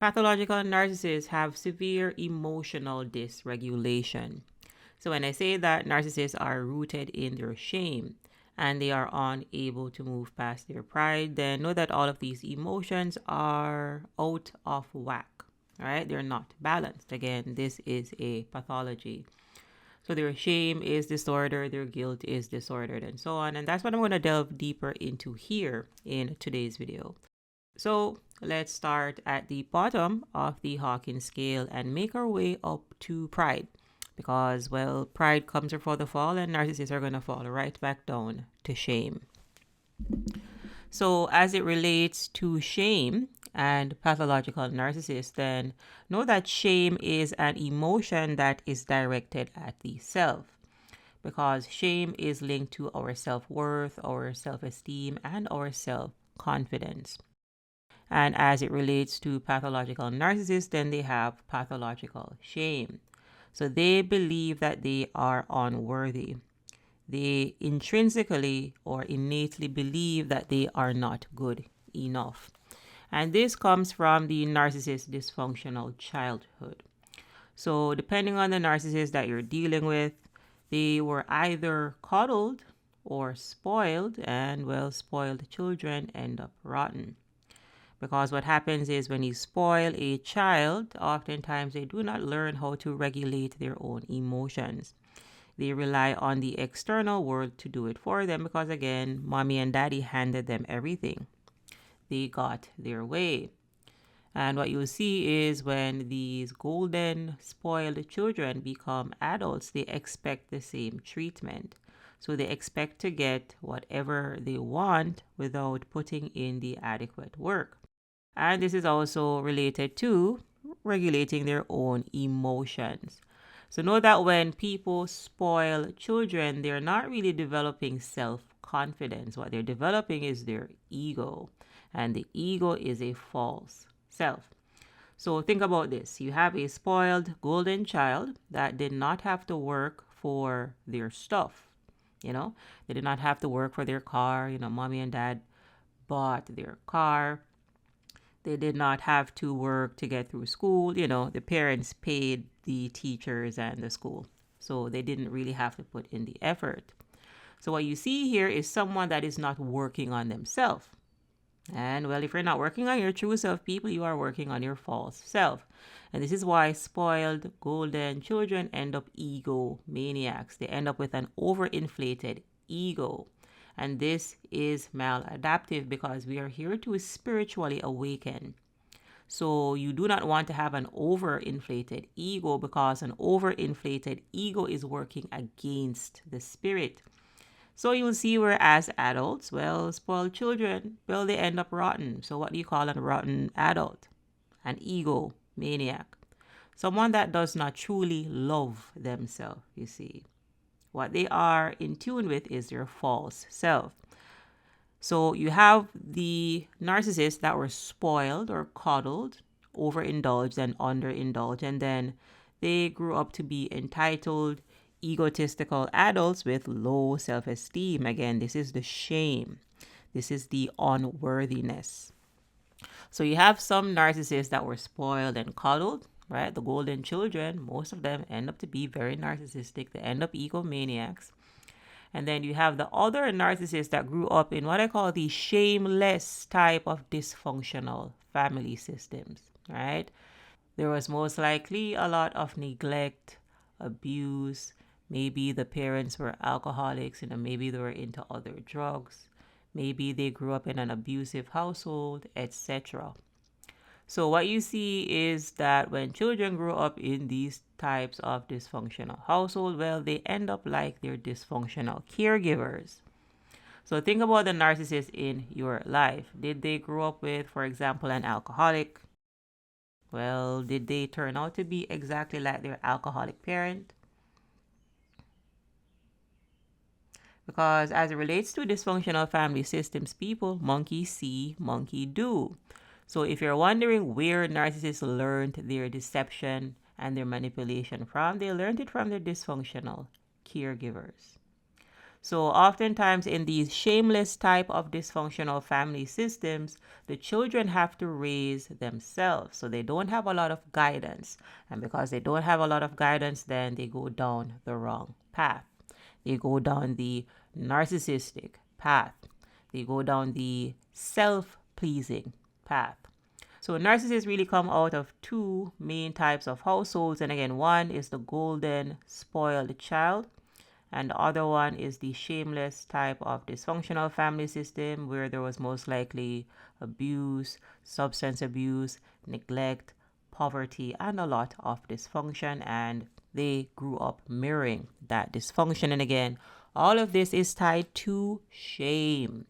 Pathological narcissists have severe emotional dysregulation. So, when I say that narcissists are rooted in their shame and they are unable to move past their pride, then know that all of these emotions are out of whack. All right, they're not balanced. Again, this is a pathology. So, their shame is disordered, their guilt is disordered, and so on. And that's what I'm going to delve deeper into here in today's video. So let's start at the bottom of the Hawkins scale and make our way up to pride. Because, well, pride comes before the fall, and narcissists are going to fall right back down to shame. So, as it relates to shame and pathological narcissists, then know that shame is an emotion that is directed at the self. Because shame is linked to our self worth, our self esteem, and our self confidence. And as it relates to pathological narcissists, then they have pathological shame. So they believe that they are unworthy. They intrinsically or innately believe that they are not good enough. And this comes from the narcissist's dysfunctional childhood. So, depending on the narcissist that you're dealing with, they were either coddled or spoiled, and well, spoiled children end up rotten. Because what happens is when you spoil a child, oftentimes they do not learn how to regulate their own emotions. They rely on the external world to do it for them because, again, mommy and daddy handed them everything. They got their way. And what you'll see is when these golden, spoiled children become adults, they expect the same treatment. So they expect to get whatever they want without putting in the adequate work. And this is also related to regulating their own emotions. So know that when people spoil children, they're not really developing self-confidence. What they're developing is their ego. And the ego is a false self. So think about this. You have a spoiled golden child that did not have to work for their stuff. They did not have to work for their car. Mommy and dad bought their car. They did not have to work to get through school. The parents paid the teachers and the school. So they didn't really have to put in the effort. So what you see here is someone that is not working on themselves. And well, if you're not working on your true self, people, you are working on your false self. And this is why spoiled golden children end up ego maniacs. They end up with an overinflated ego. And this is maladaptive because we are here to spiritually awaken. So you do not want to have an overinflated ego because an overinflated ego is working against the spirit. So you'll see where as adults, well, spoiled children, well, they end up rotten. So what do you call a rotten adult? An ego maniac. Someone that does not truly love themselves, you see. What they are in tune with is their false self. So you have the narcissists that were spoiled or coddled, overindulged and underindulged, and then they grew up to be entitled, egotistical adults with low self-esteem. Again, this is the shame. This is the unworthiness. So you have some narcissists that were spoiled and coddled, right? The golden children, most of them end up to be very narcissistic. They end up egomaniacs. And then you have the other narcissists that grew up in what I call the shameless type of dysfunctional family systems, right? There was most likely a lot of neglect, abuse. Maybe the parents were alcoholics, maybe they were into other drugs. Maybe they grew up in an abusive household, etc. So what you see is that when children grow up in these types of dysfunctional household, well, they end up like their dysfunctional caregivers. So think about the narcissist in your life. Did they grow up with, for example, an alcoholic? Well, did they turn out to be exactly like their alcoholic parent? Because as it relates to dysfunctional family systems, people, monkey see, monkey do. So if you're wondering where narcissists learned their deception and their manipulation from, they learned it from their dysfunctional caregivers. So oftentimes in these shameless type of dysfunctional family systems, the children have to raise themselves. So they don't have a lot of guidance. And because they don't have a lot of guidance, then they go down the wrong path. They go down the narcissistic path. They go down the self-pleasing path. So narcissists really come out of two main types of households. And again, one is the golden spoiled child, and the other one is the shameless type of dysfunctional family system where there was most likely abuse, substance abuse, neglect, poverty, and a lot of dysfunction, and they grew up mirroring that dysfunction. And again, all of this is tied to shame,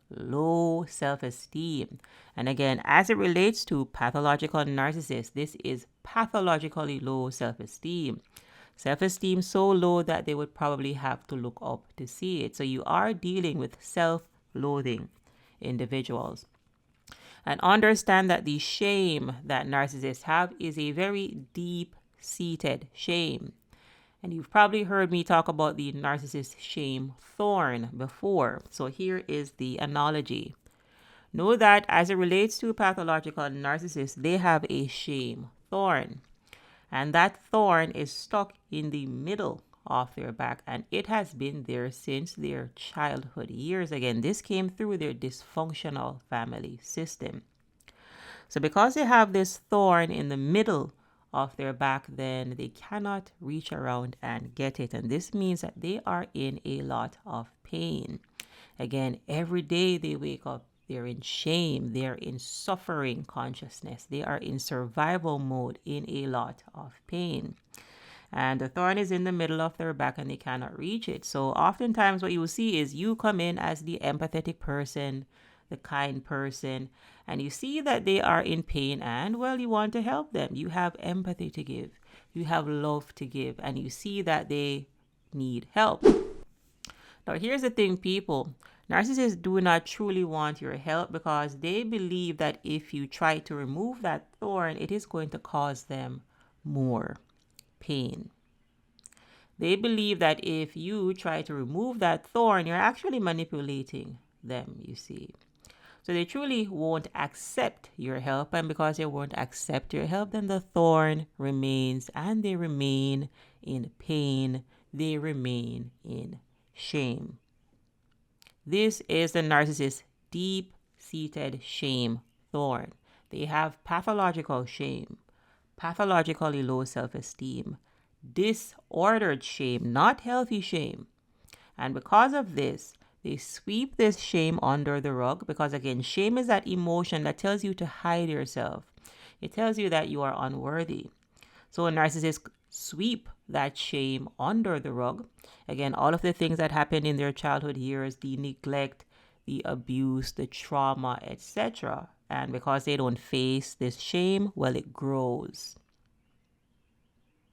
low self-esteem. And again, as it relates to pathological narcissists, this is pathologically low self-esteem. Self-esteem so low that they would probably have to look up to see it. So you are dealing with self-loathing individuals. And understand that the shame that narcissists have is a very deep-seated shame. And you've probably heard me talk about the narcissist shame thorn before. So here is the analogy. Know that as it relates to pathological narcissists, they have a shame thorn. And that thorn is stuck in the middle of their back, and it has been there since their childhood years. Again, this came through their dysfunctional family system. So because they have this thorn in the middle of their back, then they cannot reach around and get it. And this means that they are in a lot of pain. Again, every day they wake up, they're in shame, they're in suffering consciousness, they are in survival mode in a lot of pain. And the thorn is in the middle of their back and they cannot reach it. So oftentimes what you will see is you come in as the empathetic person, the kind person, and you see that they are in pain and, well, you want to help them. You have empathy to give, you have love to give, and you see that they need help. Now, here's the thing, people. Narcissists do not truly want your help because they believe that if you try to remove that thorn, it is going to cause them more pain. They believe that if you try to remove that thorn, you're actually manipulating them, you see. So they truly won't accept your help, and because they won't accept your help, then the thorn remains, and they remain in pain. They remain in shame. This is the narcissist's deep-seated shame thorn. They have pathological shame, pathologically low self-esteem, disordered shame, not healthy shame. And because of this, they sweep this shame under the rug because, again, shame is that emotion that tells you to hide yourself. It tells you that you are unworthy. So a narcissist sweep that shame under the rug. Again, all of the things that happened in their childhood years, the neglect, the abuse, the trauma, etc. And because they don't face this shame, well, it grows.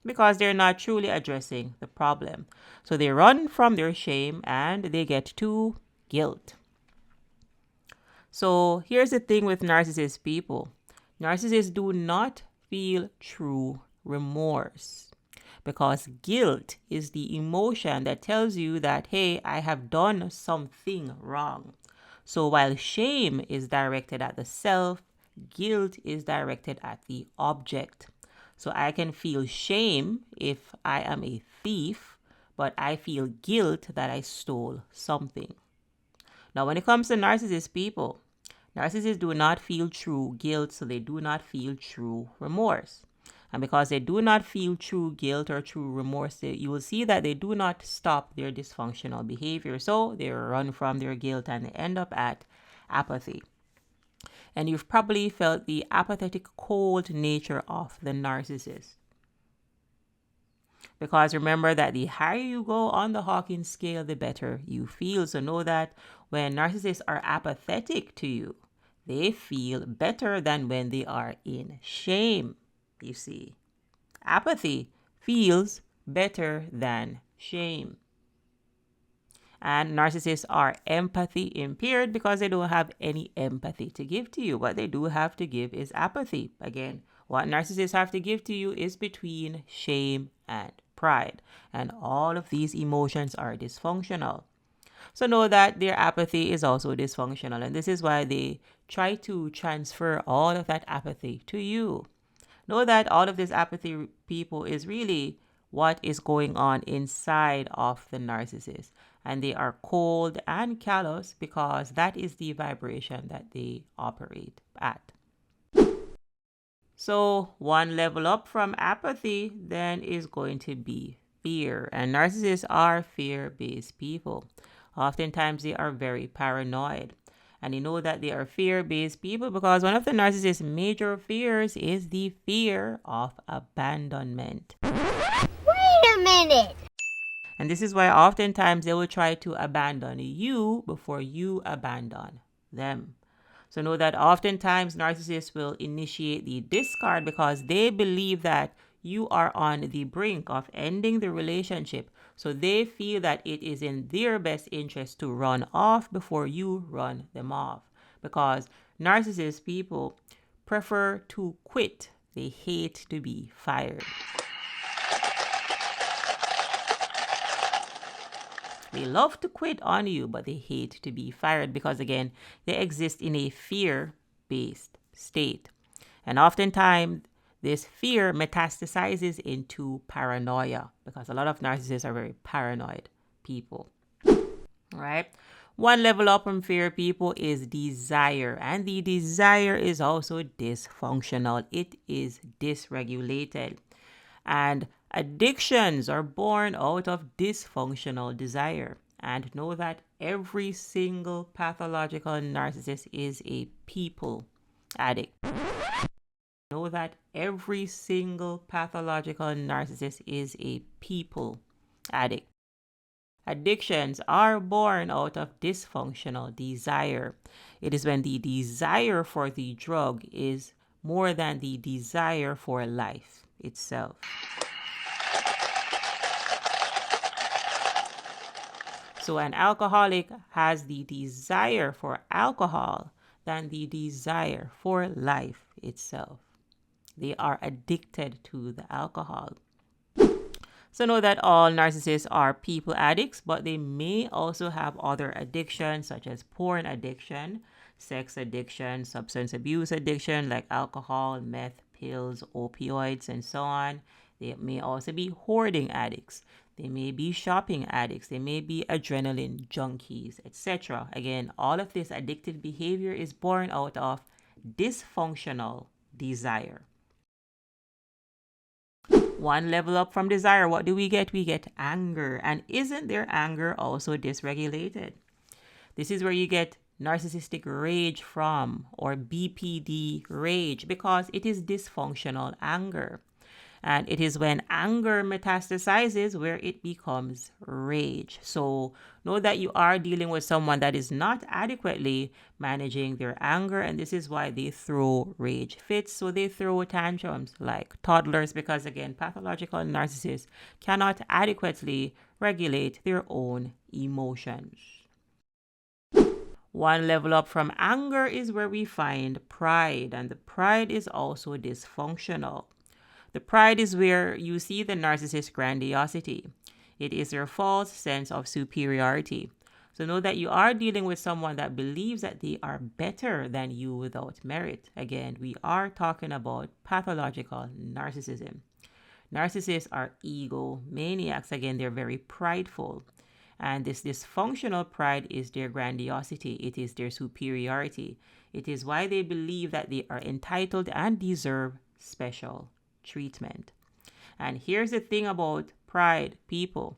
Because they're not truly addressing the problem. So they run from their shame and they get to guilt. So here's the thing with narcissist people. Narcissists do not feel true remorse because guilt is the emotion that tells you that, hey, I have done something wrong. So while shame is directed at the self, guilt is directed at the object. So I can feel shame if I am a thief, but I feel guilt that I stole something. Now, when it comes to narcissist people, narcissists do not feel true guilt, so they do not feel true remorse. And because they do not feel true guilt or true remorse, you will see that they do not stop their dysfunctional behavior. So they run from their guilt and they end up at apathy. And you've probably felt the apathetic, cold nature of the narcissist. Because remember that the higher you go on the Hawkins scale, the better you feel. So know that when narcissists are apathetic to you, they feel better than when they are in shame. You see, apathy feels better than shame. And narcissists are empathy impaired because they don't have any empathy to give to you. What they do have to give is apathy. Again, what narcissists have to give to you is between shame and pride. And all of these emotions are dysfunctional. So know that their apathy is also dysfunctional, and this is why they try to transfer all of that apathy to you. Know that all of this apathy, people, is really what is going on inside of the narcissist. And they are cold and callous because that is the vibration that they operate at. So one level up from apathy then is going to be fear. And narcissists are fear-based people. Oftentimes they are very paranoid. And you know that they are fear-based people because one of the narcissist's major fears is the fear of abandonment. Wait a minute! And this is why oftentimes they will try to abandon you before you abandon them. So know that oftentimes narcissists will initiate the discard because they believe that you are on the brink of ending the relationship. So they feel that it is in their best interest to run off before you run them off. Because narcissist people prefer to quit. They hate to be fired. They love to quit on you, but they hate to be fired because, again, they exist in a fear-based state. And oftentimes, this fear metastasizes into paranoia because a lot of narcissists are very paranoid people. Right? One level up from fear, people, is desire. And the desire is also dysfunctional. It is dysregulated. And addictions are born out of dysfunctional desire. And know that every single pathological narcissist is a people addict. Know that every single pathological narcissist is a people addict. Addictions are born out of dysfunctional desire. It is when the desire for the drug is more than the desire for life itself. So an alcoholic has the desire for alcohol than the desire for life itself. They are addicted to the alcohol. So know that all narcissists are people addicts, but they may also have other addictions such as porn addiction, sex addiction, substance abuse addiction like alcohol, meth, pills, opioids, and so on. They may also be hoarding addicts. They may be shopping addicts. They may be adrenaline junkies, etc. Again, all of this addictive behavior is born out of dysfunctional desire. One level up from desire, what do we get? We get anger. And isn't their anger also dysregulated? This is where you get narcissistic rage from, or BPD rage, because it is dysfunctional anger. And it is when anger metastasizes where it becomes rage. So know that you are dealing with someone that is not adequately managing their anger. And this is why they throw rage fits. So they throw tantrums like toddlers because, again, pathological narcissists cannot adequately regulate their own emotions. One level up from anger is where we find pride. And the pride is also dysfunctional. The pride is where you see the narcissist's grandiosity. It is their false sense of superiority. So know that you are dealing with someone that believes that they are better than you without merit. Again, we are talking about pathological narcissism. Narcissists are egomaniacs. Again, they're very prideful. And this dysfunctional pride is their grandiosity. It is their superiority. It is why they believe that they are entitled and deserve special treatment. And here's the thing about pride, people.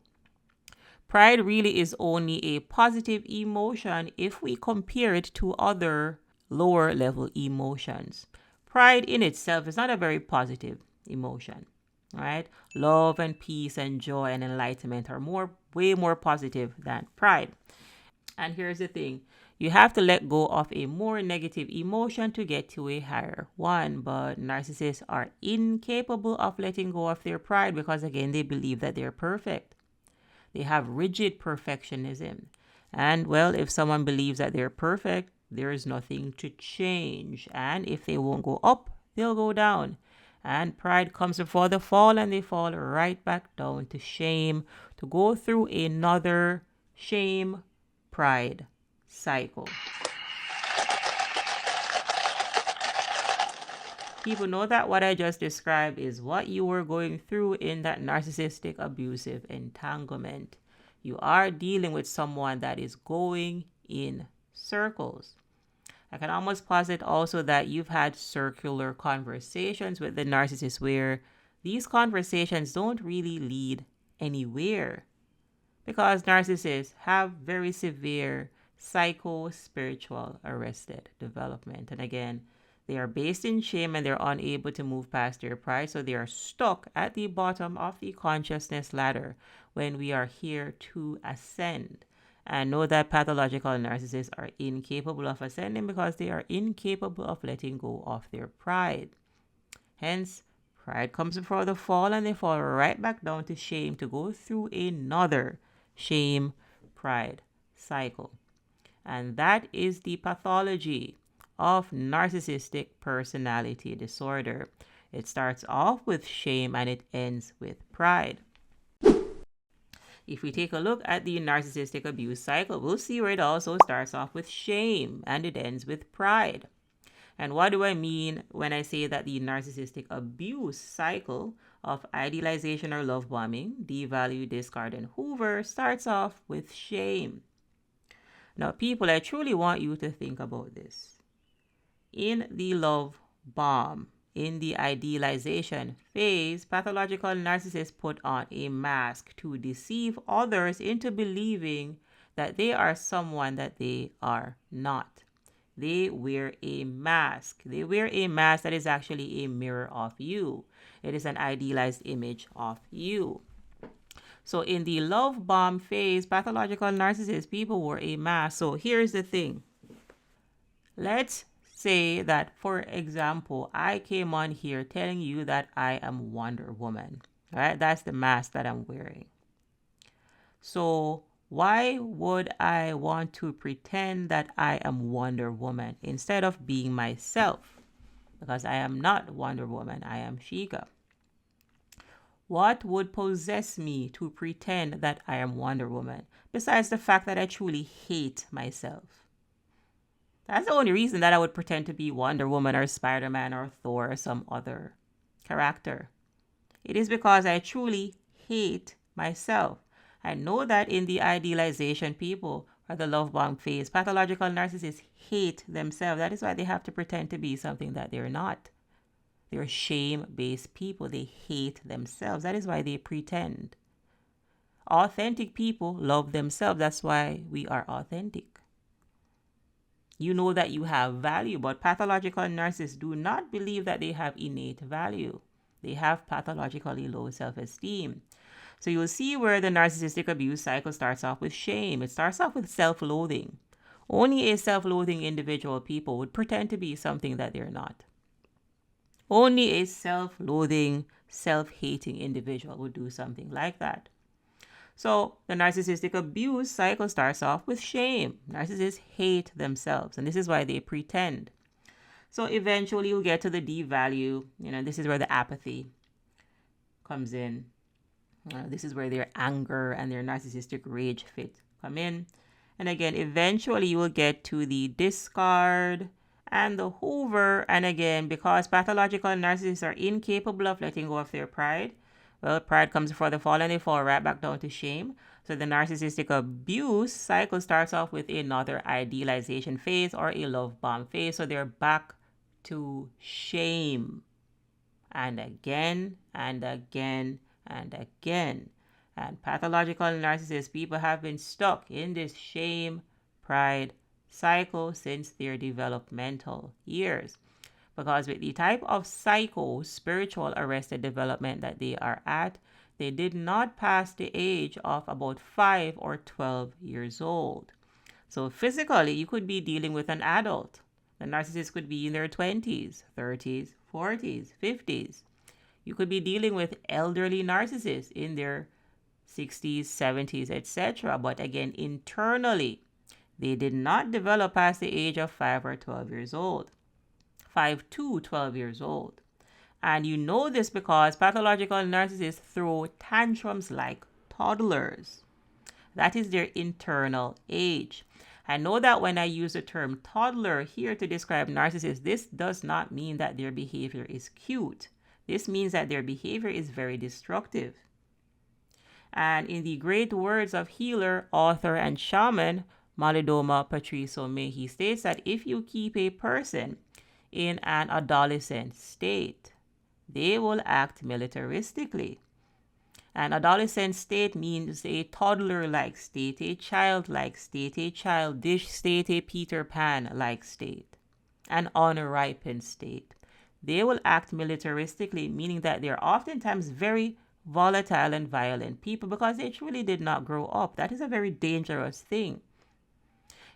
Pride really is only a positive emotion if we compare it to other lower level emotions. Pride in itself is not a very positive emotion, right? Love and peace and joy and enlightenment are way more positive than pride. And here's the thing. You have to let go of a more negative emotion to get to a higher one. But narcissists are incapable of letting go of their pride because, again, they believe that they're perfect. They have rigid perfectionism. And, well, if someone believes that they're perfect, there is nothing to change. And if they won't go up, they'll go down. And pride comes before the fall, and they fall right back down to shame, to go through another shame pride cycle. People, know that what I just described is what you were going through in that narcissistic abusive entanglement. You are dealing with someone that is going in circles. I can almost posit also that you've had circular conversations with the narcissist where these conversations don't really lead anywhere, because narcissists have very severe psycho-spiritual arrested development. And again, they are based in shame and they're unable to move past their pride. So they are stuck at the bottom of the consciousness ladder when we are here to ascend. And know that pathological narcissists are incapable of ascending because they are incapable of letting go of their pride. Hence, pride comes before the fall and they fall right back down to shame to go through another shame pride cycle. And that is the pathology of narcissistic personality disorder. It starts off with shame and it ends with pride. If we take a look at the narcissistic abuse cycle, we'll see where it also starts off with shame and it ends with pride. And what do I mean when I say that the narcissistic abuse cycle of idealization or love bombing, devalue, discard, and hoover starts off with shame? Now, people, I truly want you to think about this. In the love bomb, in the idealization phase, pathological narcissists put on a mask to deceive others into believing that they are someone that they are not. They wear a mask. They wear a mask that is actually a mirror of you. It is an idealized image of you. So in the love bomb phase, pathological narcissists, people wear a mask. So here's the thing. Let's say that, for example, I came on here telling you that I am Wonder Woman. Right? That's the mask that I'm wearing. So why would I want to pretend that I am Wonder Woman instead of being myself? Because I am not Wonder Woman. I am Sheikah. What would possess me to pretend that I am Wonder Woman besides the fact that I truly hate myself? That's the only reason that I would pretend to be Wonder Woman or Spider-Man or Thor or some other character. It is because I truly hate myself. I know that in the idealization people or the love bomb phase, pathological narcissists hate themselves. That is why they have to pretend to be something that they're not. They're shame-based people. They hate themselves. That is why they pretend. Authentic people love themselves. That's why we are authentic. You know that you have value, but pathological narcissists do not believe that they have innate value. They have pathologically low self-esteem. So you'll see where the narcissistic abuse cycle starts off with shame. It starts off with self-loathing. Only a self-loathing individual people would pretend to be something that they're not. Only a self-loathing, self-hating individual would do something like that. So the narcissistic abuse cycle starts off with shame. Narcissists hate themselves, and this is why they pretend. So eventually you'll get to the devalue. This is where the apathy comes in. This is where their anger and their narcissistic rage fit come in. And again, eventually you will get to the discard and the hoover. And again, because pathological narcissists are incapable of letting go of their pride, well, pride comes before the fall and they fall right back down to shame. So the narcissistic abuse cycle starts off with another idealization phase or a love bomb phase. So they're back to shame. And again, and again, and again. And pathological narcissist people have been stuck in this shame, pride cycle since their developmental years. Because with the type of psycho-spiritual arrested development that they are at, they did not pass the age of about 5 or 12 years old. So physically, you could be dealing with an adult. The narcissist could be in their 20s, 30s, 40s, 50s. You could be dealing with elderly narcissists in their 60s, 70s, etc. But again, internally, they did not develop past the age of 5 or 12 years old. 5 to 12 years old. And you know this because pathological narcissists throw tantrums like toddlers. That is their internal age. I know that when I use the term toddler here to describe narcissists, this does not mean that their behavior is cute. This means that their behavior is very destructive. And in the great words of healer, author, and shaman, Malidoma Patriso, he states that if you keep a person in an adolescent state, they will act militaristically. An adolescent state means a toddler-like state, a child-like state, a childish state, a Peter Pan-like state, an unripened state. They will act militaristically, meaning that they're oftentimes very volatile and violent people because they truly did not grow up. That is a very dangerous thing.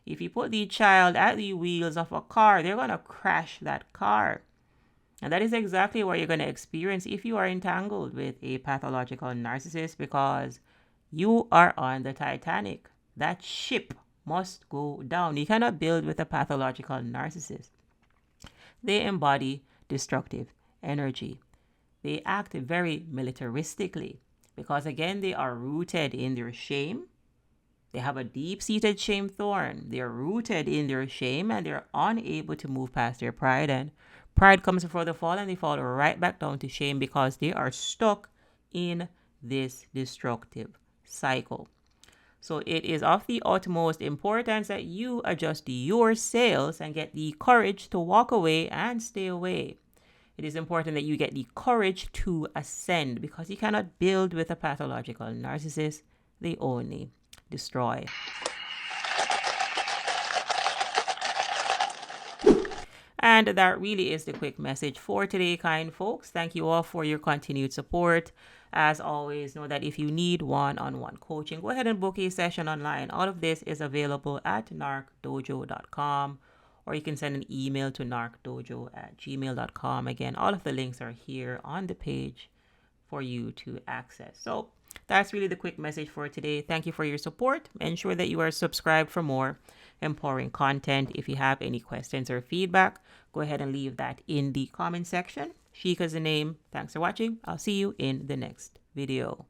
If you put the child at the wheels of a car, they're going to crash that car. And that is exactly what you're going to experience if you are entangled with a pathological narcissist, because you are on the Titanic. That ship must go down. You cannot build with a pathological narcissist. They embody destructive energy. They act very militaristically because, again, they are rooted in their shame. They have a deep-seated shame thorn. They are rooted in their shame and they're unable to move past their pride. And pride comes before the fall, and they fall right back down to shame because they are stuck in this destructive cycle. So it is of the utmost importance that you adjust your sails and get the courage to walk away and stay away. It is important that you get the courage to ascend because you cannot build with a pathological narcissist. They only destroy. And that really is the quick message for today, kind folks. Thank you all for your continued support. As always, know that if you need one-on-one coaching, go ahead and book a session online. All of this is available at narcdojo.com, or you can send an email to narcdojo@gmail.com. Again, all of the links are here on the page for you to access. So that's really the quick message for today. Thank you for your support. Ensure that you are subscribed for more empowering content. If you have any questions or feedback, go ahead and leave that in the comment section. Sheikah is the name. Thanks for watching. I'll see you in the next video.